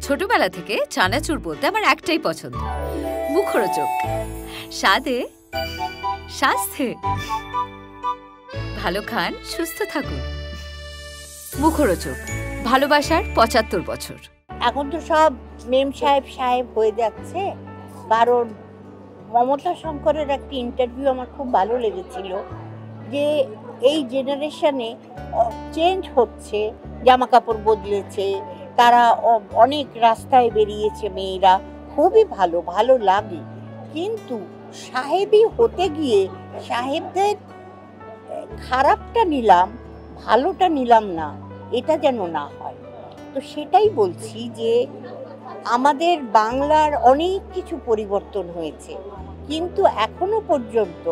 ছোটবেলা থেকে চানাচুর বলতে আমার একটাই পছন্দ, মুখরোচক, স্বাদে স্বাস্থ্যে। ভালো খান, সুস্থ থাকুন। মুখরোচক, ভালোবাসার ৭৫ বছর। এখন তো সব মেম সাহেব সাহেব হয়ে যাচ্ছে, কারণ মমতা শঙ্করের একটা ইন্টারভিউ আমার খুব ভালো লেগেছিল, যে এই জেনারেশনে চেঞ্জ হচ্ছে, জামা কাপড় বদলেছে, তারা অনেক রাস্তায় বেরিয়েছে মেয়েরা, খুবই ভালো, ভালো লাগে। কিন্তু সাহেবই হতে গিয়ে সাহেবদের খারাপটা নিলাম, ভালোটা নিলাম না, এটা যেন না হয়। তো সেটাই বলছি যে আমাদের বাংলার অনেক কিছু পরিবর্তন হয়েছে, কিন্তু এখনো পর্যন্ত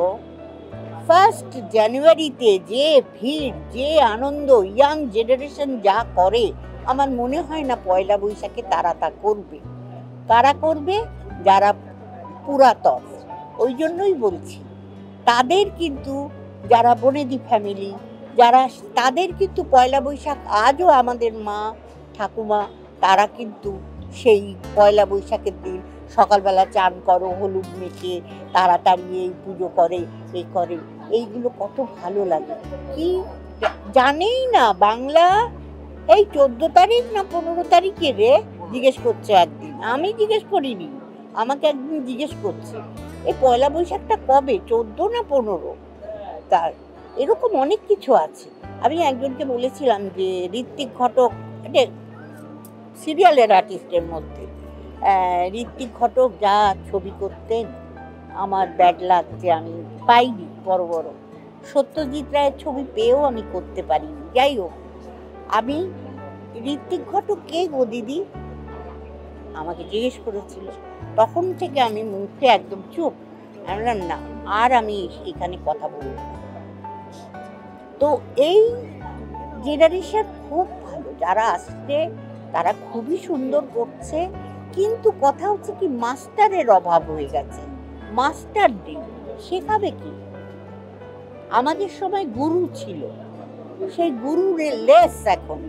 1 জানুয়ারিতে যে ভিড়, যে আনন্দ ইয়াং জেনারেশন যা করে, আমার মনে হয় না পয়লা বৈশাখে তারা তা করবে। কারা করবে? যারা পুরাতন। ওই জন্যই বলছি, তাদের কিন্তু যারা বনেদি ফ্যামিলি, যারা, তাদের কিন্তু পয়লা বৈশাখ আজও আমাদের মা ঠাকুমা তারা কিন্তু সেই পয়লা বৈশাখের দিন সকালবেলা চান করো, হলুদ মেখে তাড়াতাড়ি এই পুজো করে, এই করে, এইগুলো কত ভালো লাগে। কি জানেই না বাংলা এই 14 তারিখ না 15 তারিখে রে জিজ্ঞেস করছে একদিন, আমি জিজ্ঞেস করিনি, আমাকে একদিন জিজ্ঞেস করছে এই পয়লা বৈশাখটা কবে, 14 না 15? তার এরকম অনেক কিছু আছে। আমি একজনকে বলেছিলাম যে ঋত্বিক ঘটক, এটা সিরিয়ালের আর্টিস্টের মধ্যে, ঋত্বিক ঘটক যা ছবি করতেন, আমার ব্যাড লাগছে আমি পাইনি বড় বড়। সত্যজিৎ রায়ের ছবি পেয়েও আমি করতে পারিনি। যাই হোক, আমি ঋত্বিক ঘটক কে গো দিদি আমাকে জিজ্ঞেস করেছিল, তখন থেকে আমি মুখে একদম চুপ। আমি বললাম না, আর আমি এখানে কথা বলব না। তো এই জেনারেশন খুব ভালো, যারা আসছে তারা খুবই সুন্দর করছে, কিন্তু কথা হচ্ছে কি মাস্টারের অভাব হয়ে গেছে। মাস্টার নেই, শেখাবে কি? আমাদের সময় গুরু ছিল, সেই গুরুর লেস এখন